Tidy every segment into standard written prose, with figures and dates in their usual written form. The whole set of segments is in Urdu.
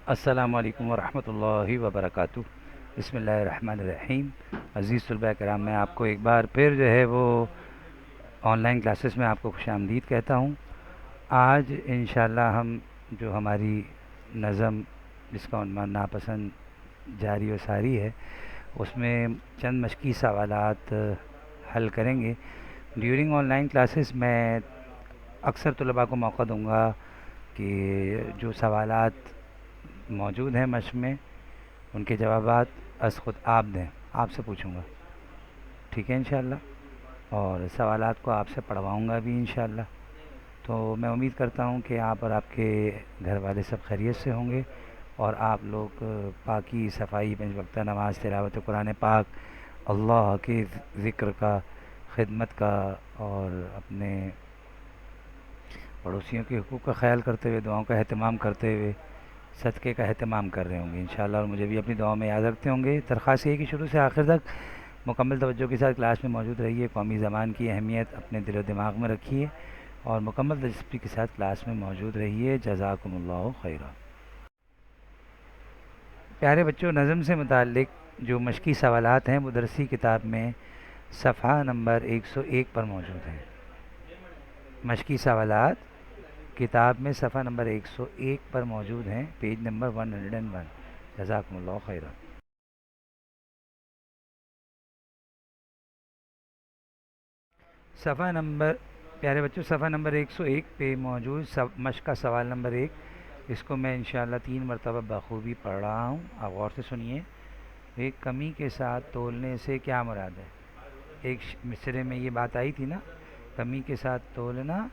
السلام علیکم ورحمۃ اللہ وبرکاتہ۔ بسم اللہ الرحمن الرحیم۔ عزیز طلباء کرام، میں آپ کو ایک بار پھر جو ہے وہ آن لائن کلاسز میں آپ کو خوش آمدید کہتا ہوں۔ آج انشاءاللہ ہم جو ہماری نظم جس کا عنوان ناپسند جاری و ساری ہے، اس میں چند مشقی سوالات حل کریں گے۔ ڈیورنگ آن لائن کلاسز میں اکثر طلباء کو موقع دوں گا کہ جو سوالات موجود ہیں مشق میں ان کے جوابات از خود آپ دیں، آپ سے پوچھوں گا، ٹھیک ہے انشاءاللہ، اور سوالات کو آپ سے پڑھواؤں گا بھی انشاءاللہ۔ تو میں امید کرتا ہوں کہ آپ اور آپ کے گھر والے سب خیریت سے ہوں گے، اور آپ لوگ پاکی صفائی، پنج وقتہ نماز، تلاوت قرآن پاک، اللہ کے ذکر کا، خدمت کا، اور اپنے پڑوسیوں کے حقوق کا خیال کرتے ہوئے، دعاؤں کا اہتمام کرتے ہوئے صدقے کا اہتمام کر رہے ہوں گے انشاءاللہ، اور مجھے بھی اپنی دعاؤں میں یاد رکھتے ہوں گے۔ درخواست یہ ہے کہ شروع سے آخر تک مکمل توجہ کے ساتھ کلاس میں موجود رہیے، قومی زبان کی اہمیت اپنے دل و دماغ میں رکھیے، اور مکمل دلچسپی کے ساتھ کلاس میں موجود رہیے۔ جزاکم اللہ خیرہ۔ پیارے بچوں، نظم سے متعلق جو مشقی سوالات ہیں وہ درسی کتاب میں صفحہ نمبر 101 پر موجود ہیں۔ مشقی سوالات کتاب میں صفحہ نمبر 101 پر موجود ہیں، پیج نمبر 101۔ جزاکم اللہ خیرہ۔ صفحہ نمبر پیارے بچوں، صفحہ نمبر 101 پہ موجود مشق کا سوال نمبر 1، اس کو میں انشاءاللہ 3 مرتبہ بخوبی پڑھ رہا ہوں، آپ غور سے سنیے۔ ایک کمی کے ساتھ تولنے سے کیا مراد ہے؟ ایک مصرے میں یہ بات آئی تھی نا، کمی کے ساتھ تولنا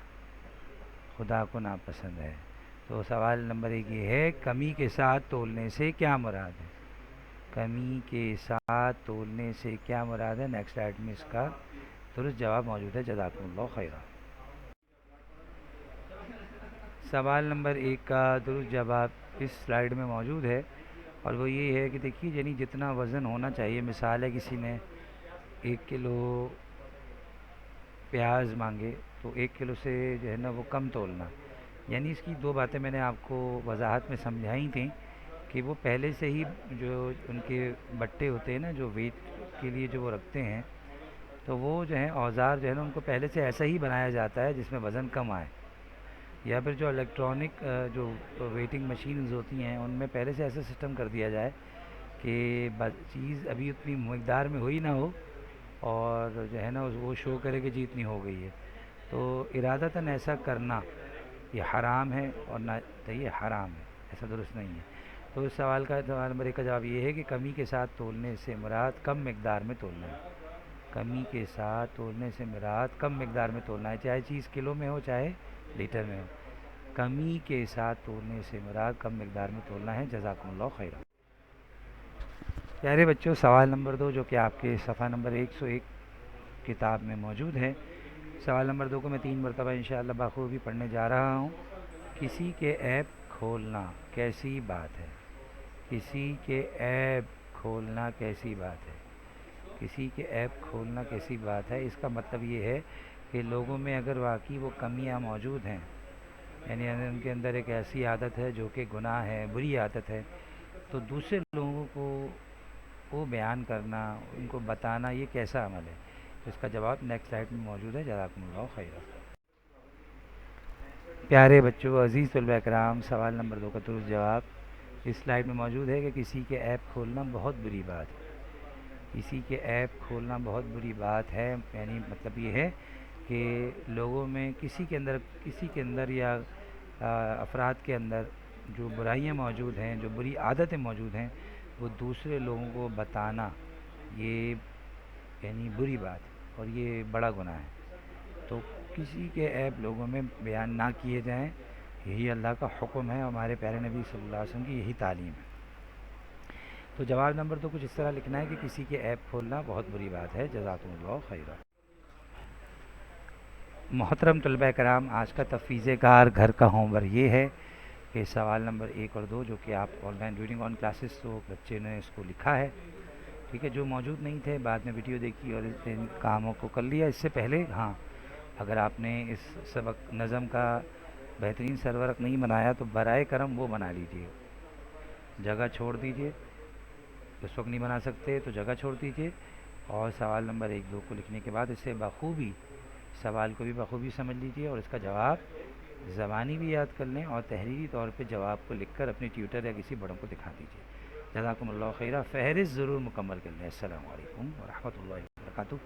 خدا کو ناپسند ہے۔ تو سوال نمبر 1 یہ ہے، کمی کے ساتھ تولنے سے کیا مراد ہے؟ کمی کے ساتھ تولنے سے کیا مراد ہے؟ نیکسٹ سلائیڈ میں اس کا درست جواب موجود ہے۔ جزاکم اللہ خیرہ۔ سوال نمبر 1 کا درست جواب اس سلائیڈ میں موجود ہے، اور وہ یہ ہے کہ دیکھیے، یعنی جتنا وزن ہونا چاہیے، مثال ہے کسی نے 1 کلو پیاز مانگے تو 1 کلو سے جو ہے نا وہ کم تولنا، یعنی اس کی 2 باتیں میں نے آپ کو وضاحت میں سمجھائی تھیں کہ وہ پہلے سے ہی جو ان کے بٹے ہوتے ہیں نا، جو ویٹ کے لیے جو وہ رکھتے ہیں، تو وہ جو ہے اوزار جو ہے نا ان کو پہلے سے ایسا ہی بنایا جاتا ہے جس میں وزن کم آئے، یا پھر جو الیکٹرانک جو ویٹنگ مشینز ہوتی ہیں ان میں پہلے سے ایسا سسٹم کر دیا جائے کہ چیز ابھی اتنی مقدار میں ہوئی نہ ہو، اور جو ہے نا وہ شو کرے کہ جی اتنی ہو گئی ہے۔ تو ارادتاً ایسا کرنا یہ حرام ہے، اور نہ یہ حرام ہے، ایسا درست نہیں ہے۔ تو اس سوال نمبر 1 کا جواب یہ ہے کہ کمی کے ساتھ تولنے سے مراد کم مقدار میں تولنا ہے۔ کمی کے ساتھ تولنے سے مراد کم مقدار میں تولنا ہے، چاہے چیز کلو میں ہو چاہے لیٹر میں ہو۔ کمی کے ساتھ تولنے سے مراد کم مقدار میں تولنا ہے۔ جزاکم اللہ خیرہ۔ پیارے بچوں، سوال نمبر 2 جو کہ آپ کے صفحہ نمبر 101 کتاب میں موجود ہے، سوال نمبر 2 کو میں 3 مرتبہ انشاءاللہ بخوبی پڑھنے جا رہا ہوں۔ کسی کے عیب کھولنا کیسی بات ہے؟ کسی کے عیب کھولنا کیسی بات ہے؟ کسی کے عیب کھولنا کیسی بات ہے؟ اس کا مطلب یہ ہے کہ لوگوں میں اگر واقعی وہ کمیاں موجود ہیں، یعنی ان کے اندر ایک ایسی عادت ہے جو کہ گناہ ہے، بری عادت ہے، تو دوسرے لوگوں کو وہ بیان کرنا، ان کو بتانا، یہ کیسا عمل ہے؟ اس کا جواب نیکسٹ سلائیڈ میں موجود ہے۔ جزاکم اللہ خیرہ۔ پیارے بچوں، عزیز طلباء کرام، سوال نمبر 2 کا درست جواب اس سلائیڈ میں موجود ہے کہ کسی کے عیب کھولنا بہت بری بات ہے۔ کسی کے عیب کھولنا بہت بری بات ہے، یعنی مطلب یہ ہے کہ لوگوں میں کسی کے اندر یا افراد کے اندر جو برائیاں موجود ہیں، جو بری عادتیں موجود ہیں، وہ دوسرے لوگوں کو بتانا، یہ یعنی بری بات ہے، اور یہ بڑا گناہ ہے۔ تو کسی کے عیب لوگوں میں بیان نہ کیے جائیں، یہی اللہ کا حکم ہے، ہمارے پیارے نبی صلی اللہ علیہ وسلم کی یہی تعلیم ہے۔ تو جواب نمبر 2 کچھ اس طرح لکھنا ہے کہ کسی کے عیب کھولنا بہت بری بات ہے۔ جزاکم اللہ خیرہ۔ محترم طلباء کرام، آج کا تفویض کار گھر کا ہوم ورک یہ ہے کہ سوال نمبر 1 اور 2 جو کہ آپ on line reading on classes, تو بچے نے اس کو لکھا ہے، ٹھیک ہے، جو موجود نہیں تھے بعد میں ویڈیو دیکھی اور ان کاموں کو کر لیا۔ اس سے پہلے ہاں، اگر آپ نے اس سبق نظم کا بہترین سرورق نہیں بنایا تو برائے کرم وہ بنا لیجیے، جگہ چھوڑ دیجئے، اس وقت نہیں بنا سکتے تو جگہ چھوڑ دیجئے، اور سوال نمبر 1 2 کو لکھنے کے بعد اسے بخوبی، سوال کو بھی بخوبی سمجھ لیجئے اور اس کا جواب زبانی بھی یاد کر لیں، اور تحریری طور پہ جواب کو لکھ کر اپنے ٹیوٹر یا کسی بڑوں کو دکھا دیجئے۔ جزاکم اللہ خیرہ، فہرست ضرور مکمل کر لیں۔ السلام علیکم ورحمۃ اللہ وبرکاتہ۔